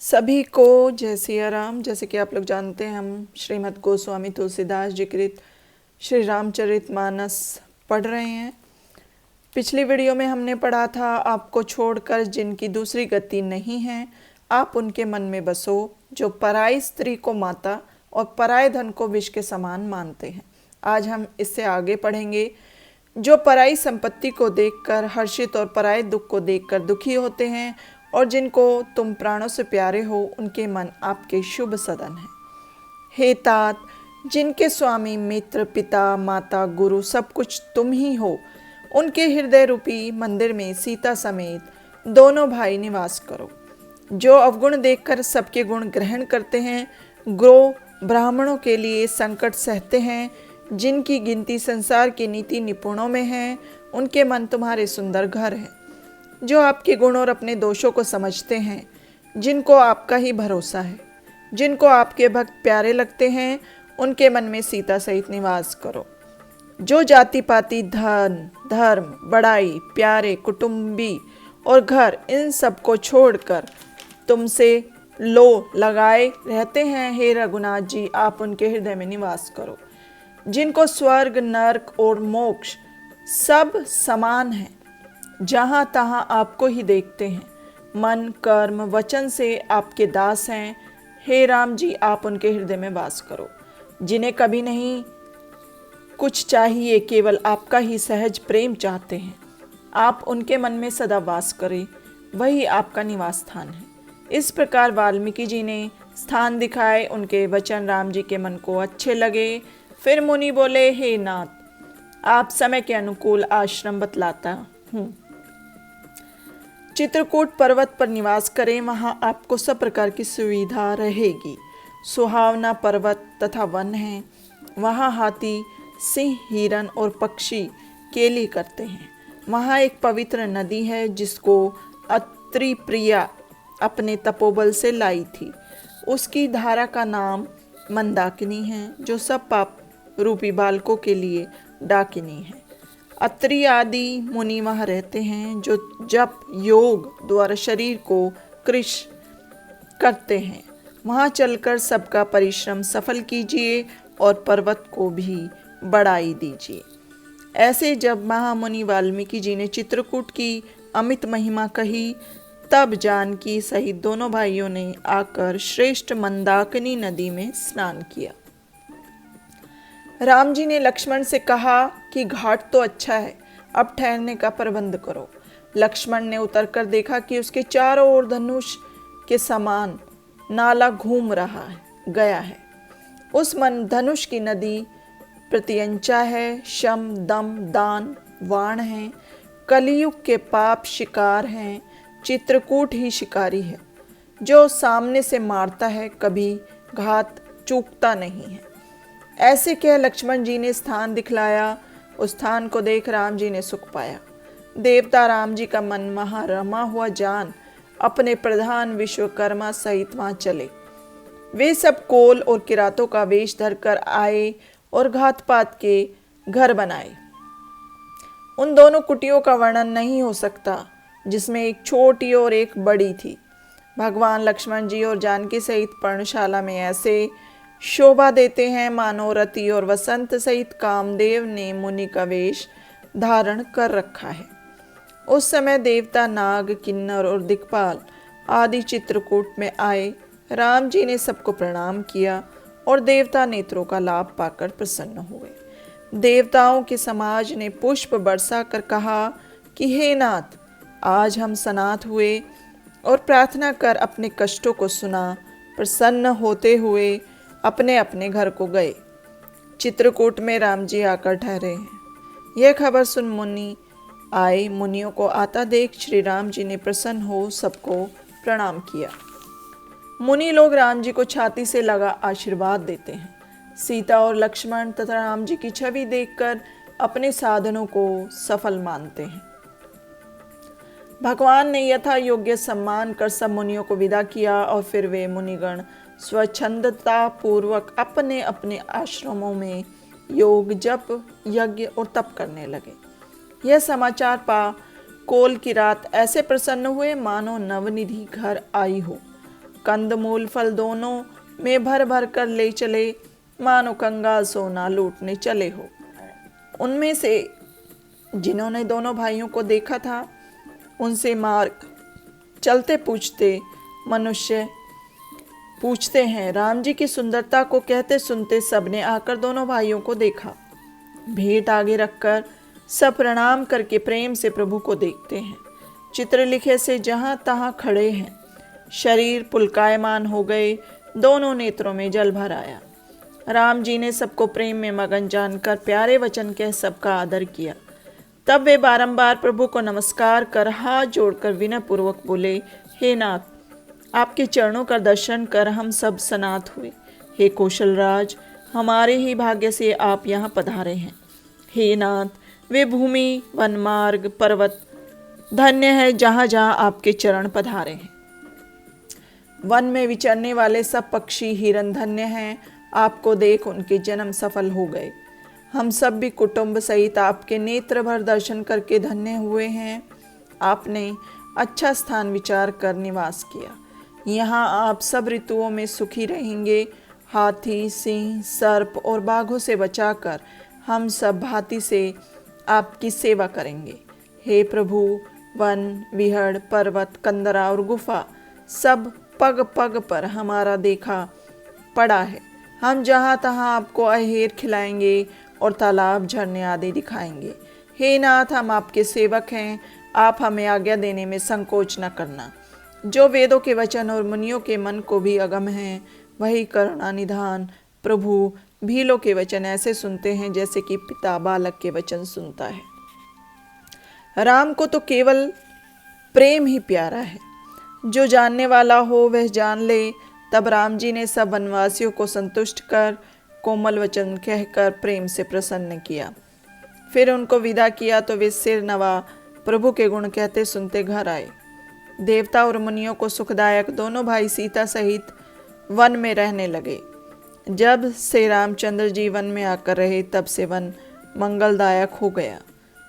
सभी को जय सिया राम। जैसे कि आप लोग जानते हैं, हम श्रीमद् गोस्वामी तुलसीदास जी कृत श्री रामचरितमानस पढ़ रहे हैं। पिछली वीडियो में हमने पढ़ा था, आपको छोड़कर जिनकी दूसरी गति नहीं है, आप उनके मन में बसो, जो पराई स्त्री को माता और पराये धन को विष के समान मानते हैं। आज हम इससे आगे पढ़ेंगे। जो पराई संपत्ति को देखकर हर्षित और पराये दुख को देखकर दुखी होते हैं और जिनको तुम प्राणों से प्यारे हो, उनके मन आपके शुभ सदन हैं। हे तात, जिनके स्वामी मित्र पिता माता गुरु सब कुछ तुम ही हो, उनके हृदय रूपी मंदिर में सीता समेत दोनों भाई निवास करो। जो अवगुण देखकर सबके गुण ग्रहण करते हैं, गो ब्राह्मणों के लिए संकट सहते हैं, जिनकी गिनती संसार की नीति निपुणों में है, उनके मन तुम्हारे सुंदर घर हैं। जो आपके गुण और अपने दोषों को समझते हैं, जिनको आपका ही भरोसा है, जिनको आपके भक्त प्यारे लगते हैं, उनके मन में सीता सहित निवास करो। जो जाति पाति धन धर्म बड़ाई प्यारे कुटुंबी और घर, इन सब को छोड़कर तुमसे लो लगाए रहते हैं, हे रघुनाथ जी, आप उनके हृदय में निवास करो। जिनको स्वर्ग नरक और मोक्ष सब समान है, जहाँ तहाँ आपको ही देखते हैं, मन कर्म वचन से आपके दास हैं, हे राम जी, आप उनके हृदय में वास करो। जिन्हें कभी नहीं कुछ चाहिए, केवल आपका ही सहज प्रेम चाहते हैं, आप उनके मन में सदा वास करें, वही आपका निवास स्थान है। इस प्रकार वाल्मीकि जी ने स्थान दिखाए, उनके वचन राम जी के मन को अच्छे लगे। फिर मुनि बोले, हे नाथ, आप समय के अनुकूल आश्रम बतलाता हूँ। चित्रकूट पर्वत पर निवास करें, वहाँ आपको सब प्रकार की सुविधा रहेगी। सुहावना पर्वत तथा वन है, वहाँ हाथी सिंह हिरन और पक्षी केली करते हैं। वहाँ एक पवित्र नदी है, जिसको अत्रि प्रिया अपने तपोबल से लाई थी। उसकी धारा का नाम मंदाकिनी है, जो सब पाप रूपी बालकों के लिए डाकिनी है। अत्रि आदि मुनि वहाँ रहते हैं, जो जप योग द्वारा शरीर को कृश करते हैं। वहाँ चलकर सबका परिश्रम सफल कीजिए और पर्वत को भी बढ़ाई दीजिए। ऐसे जब महामुनि वाल्मीकि जी ने चित्रकूट की अमित महिमा कही, तब जानकी सहित दोनों भाइयों ने आकर श्रेष्ठ मंदाकिनी नदी में स्नान किया। राम जी ने लक्ष्मण से कहा कि घाट तो अच्छा है, अब ठहरने का प्रबंध करो। लक्ष्मण ने उतरकर देखा कि उसके चारों ओर धनुष के समान नाला घूम रहा है गया है। उस मन धनुष की नदी प्रत्यंचा है, शम दम दान वाण है, कलियुग के पाप शिकार हैं, चित्रकूट ही शिकारी है, जो सामने से मारता है, कभी घात चूकता नहीं है। ऐसे कह लक्ष्मण जी ने स्थान दिखलाया। उस स्थान को देख राम जी ने सुख पाया। देवता राम जी का मन वहाँ रमा हुआ जान अपने प्रधान विश्वकर्मा सहित वहाँ चले। वे सब कोल और किरातों का वेश धरकर आए और घात पात के घर बनाए। उन दोनों कुटियों का वर्णन नहीं हो सकता, जिसमें एक छोटी और एक बड़ी थी। भगवान लक्ष्मण जी और जानकी सहित पर्णशाला में ऐसे शोभा देते हैं, मानो रति और वसंत सहित कामदेव ने मुनि का वेश धारण कर रखा है। उस समय देवता नाग किन्नर और दिक्पाल आदि चित्रकूट में आए। राम जी ने सबको प्रणाम किया और देवता नेत्रों का लाभ पाकर प्रसन्न हुए। देवताओं के समाज ने पुष्प बरसा कर कहा कि हे नाथ, आज हम सनाथ हुए और प्रार्थना कर अपने कष्टों को सुना। प्रसन्न होते हुए अपने अपने घर को गए। चित्रकूट में राम जी आकर ठहरे हैं। यह खबर सुन मुनि आए। मुनियों को आता देख श्री राम जी ने प्रसन्न हो सबको प्रणाम किया। मुनि लोग राम जी को छाती से लगा आशीर्वाद देते हैं। सीता और लक्ष्मण तथा राम जी की छवि देखकर अपने साधनों को सफल मानते हैं। भगवान ने यथा योग्य सम्मान कर सब मुनियों को विदा किया और फिर वे मुनिगण स्वच्छंदता पूर्वक अपने अपने आश्रमों में योग जप यज्ञ और तप करने लगे। यह समाचार पा कोल की रात ऐसे प्रसन्न हुए, मानो नवनिधि घर आई हो। कंद मूल फल दोनों में भर भर कर ले चले, मानो कंगाल सोना लूटने चले हो। उनमें से जिन्होंने दोनों भाइयों को देखा था, उनसे मार्ग चलते पूछते मनुष्य पूछते हैं, राम जी की सुंदरता को कहते सुनते सबने आकर दोनों भाइयों को देखा। भेंट आगे रखकर सब प्रणाम करके प्रेम से प्रभु को देखते हैं। चित्रलिखे से जहां तहां खड़े हैं, शरीर पुलकायमान हो गए, दोनों नेत्रों में जल भर आया। राम जी ने सबको प्रेम में मगन जानकर प्यारे वचन कह सबका आदर किया। तब वे बारंबार प्रभु को नमस्कार कर हाथ जोड़कर विनय पूर्वक बोले, हे नाथ, आपके चरणों का दर्शन कर हम सब सनात हुए। हे कौशल राज, हमारे ही भाग्य से आप यहाँ पधारे हैं। हे नाथ, वे भूमि, वन मार्ग, पर्वत धन्य है जहाँ जहाँ आपके चरण पधारे हैं। वन में विचरने वाले सब पक्षी हिरन धन्य हैं, आपको देख उनके जन्म सफल हो गए। हम सब भी कुटुंब सहित आपके नेत्र भर दर्शन करके धन्य हुए हैं। आपने अच्छा स्थान विचार कर निवास किया। यहाँ आप सब ऋतुओं में सुखी रहेंगे। हाथी, सिंह, सर्प और बाघों से बचाकर हम सब भांति से आपकी सेवा करेंगे। हे प्रभु, वन, विहड़, पर्वत, कंदरा और गुफा सब पग पग पर हमारा देखा पड़ा है। हम जहाँ तहाँ आपको अहेर खिलाएंगे और तालाब, झरने आदि दिखाएंगे। हे नाथ, हम आपके सेवक हैं, आप हमें आज्ञा देने में संकोच न करना। जो वेदों के वचन और मुनियों के मन को भी अगम हैं, वही करुणा निधान प्रभु भीलों के वचन ऐसे सुनते हैं जैसे कि पिता बालक के वचन सुनता है। राम को तो केवल प्रेम ही प्यारा है। जो जानने वाला हो वह जान ले। तब राम जी ने सब वनवासियों को संतुष्ट कर कोमल वचन कहकर प्रेम से प्रसन्न किया। फिर उनको विदा किया तो वे सिर नवा प्रभु के गुण कहते सुनते घर आए। देवता और मुनियों को सुखदायक दोनों भाई सीता सहित वन में रहने लगे। जब से रामचंद्र जी वन में आकर रहे, तब से वन मंगलदायक हो गया।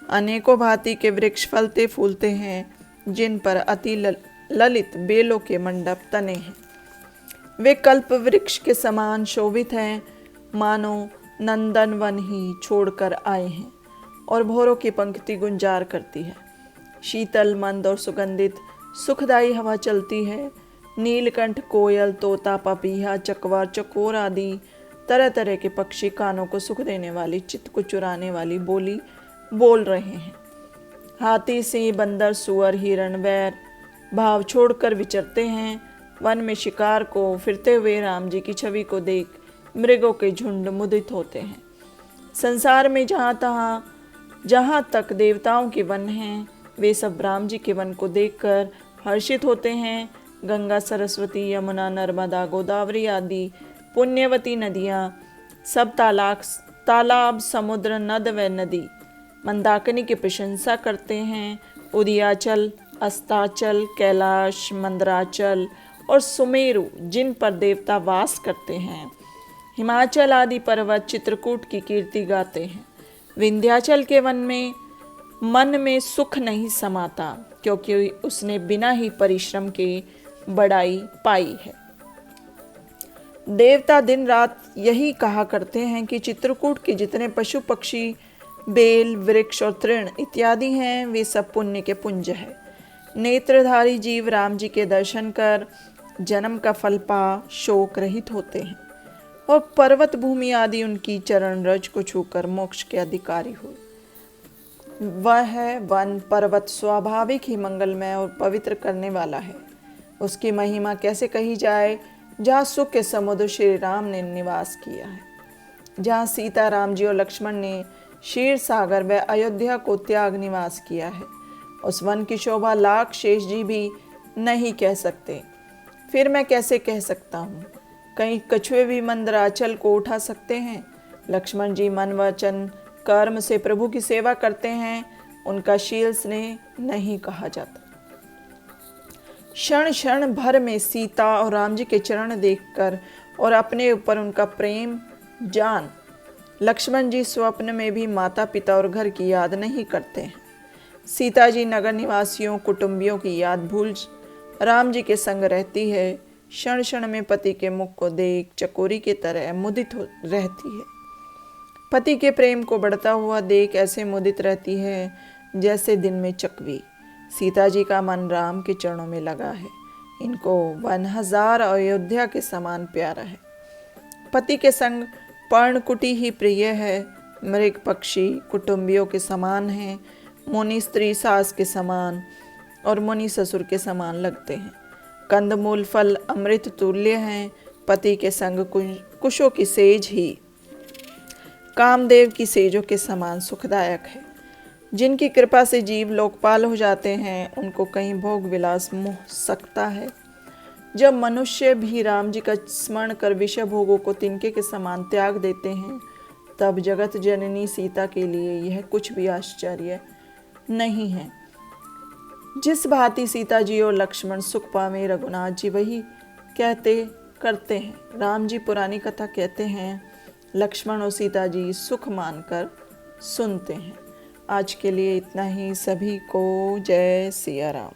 अनेकों भांति के वृक्ष फलते फूलते हैं, जिन पर अति ललित बेलों के मंडप तने हैं। वे कल्प वृक्ष के समान शोभित हैं, मानो नंदन वन ही छोड़कर आए हैं। और भोरों की पंक्ति गुंजार करती है। शीतल, मंद और सुगंधित सुखदायी हवा चलती है। नीलकंठ, कोयल, तोता, पपीहा, चकवार, चकोर आदि तरह तरह के पक्षी कानों को सुख देने वाली, चित्त को चुराने वाली बोली बोल रहे हैं। हाथी, सिंह, बंदर, सुअर, हिरण, बैर भाव छोड़कर विचरते हैं। वन में शिकार को फिरते हुए राम जी की छवि को देख मृगों के झुंड मुदित होते हैं। संसार में जहाँ तक देवताओं के वन हैं, वे सब राम जी के वन को देखकर हर्षित होते हैं। गंगा, सरस्वती, यमुना, नर्मदा, गोदावरी आदि पुण्यवती नदियाँ, सब तालाब, समुद्र, नद व नदी मंदाकिनी की प्रशंसा करते हैं। उदयाचल, अस्ताचल, कैलाश, मंदराचल और सुमेरु, जिन पर देवता वास करते हैं, हिमाचल आदि पर्वत चित्रकूट की कीर्ति गाते हैं। विंध्याचल के वन में मन में सुख नहीं समाता, क्योंकि उसने बिना ही परिश्रम के बड़ाई पाई है। देवता दिन रात यही कहा करते हैं कि चित्रकूट के जितने पशु पक्षी, बेल, वृक्ष और तृण इत्यादि हैं, वे सब पुण्य के पुंज है। नेत्रधारी जीव राम जी के दर्शन कर जन्म का फल पा शोक रहित होते हैं और पर्वत भूमि आदि उनकी चरण रज को छूकर मोक्ष के अधिकारी हुए। वह वन पर्वत स्वाभाविक ही मंगलमय और पवित्र करने वाला है। उसकी महिमा कैसे कही जाए, जहाँ सुख के समुद्र श्री राम ने निवास किया है, जहाँ सीता, राम जी और लक्ष्मण ने क्षीर सागर व अयोध्या को त्याग निवास किया है। उस वन की शोभा लाख शेष जी भी नहीं कह सकते। फिर मैं कैसे कह सकता हूँ? कहीं कछुए भी मंदराचल को उठा सकते हैं। लक्ष्मण जी मन वचन कर्म से प्रभु की सेवा करते हैं, उनका शील स्नेह नहीं कहा जाता। क्षण क्षण भर में सीता और राम जी के चरण देखकर और अपने ऊपर उनका प्रेम जान लक्ष्मण जी स्वप्न में भी माता पिता और घर की याद नहीं करते हैं। सीता जी नगर निवासियों कुटुंबियों की याद भूल राम जी के संग रहती है। क्षण क्षण में पति के मुख को देख चकोरी की तरह मुदित रहती है। पति के प्रेम को बढ़ता हुआ देख ऐसे मुदित रहती है जैसे दिन में चकवी। सीता जी का मन राम के चरणों में लगा है। इनको 1000 अयोध्या के समान प्यारा है। पति के संग पर्णकुटी ही प्रिय है। मृग पक्षी कुटुंबियों के समान हैं। मुनि स्त्री सास के समान और मुनि ससुर के समान लगते हैं। कंदमूल फल अमृत तुल्य हैं। पति के संग कुशों की सेज ही कामदेव की सेजों के समान सुखदायक है। जिनकी कृपा से जीव लोकपाल हो जाते हैं, उनको कहीं भोग विलास मोह सकता है। जब मनुष्य भी राम जी का स्मरण कर विषय भोगों को तिनके के समान त्याग देते हैं, तब जगत जननी सीता के लिए यह कुछ भी आश्चर्य नहीं है। जिस भांति सीता जी और लक्ष्मण सुख पावे रघुनाथ जी वही कहते करते हैं। राम जी पुरानी कथा कहते हैं, लक्ष्मण और सीता जी सुख मानकर सुनते हैं। आज के लिए इतना ही। सभी को जय सिया राम।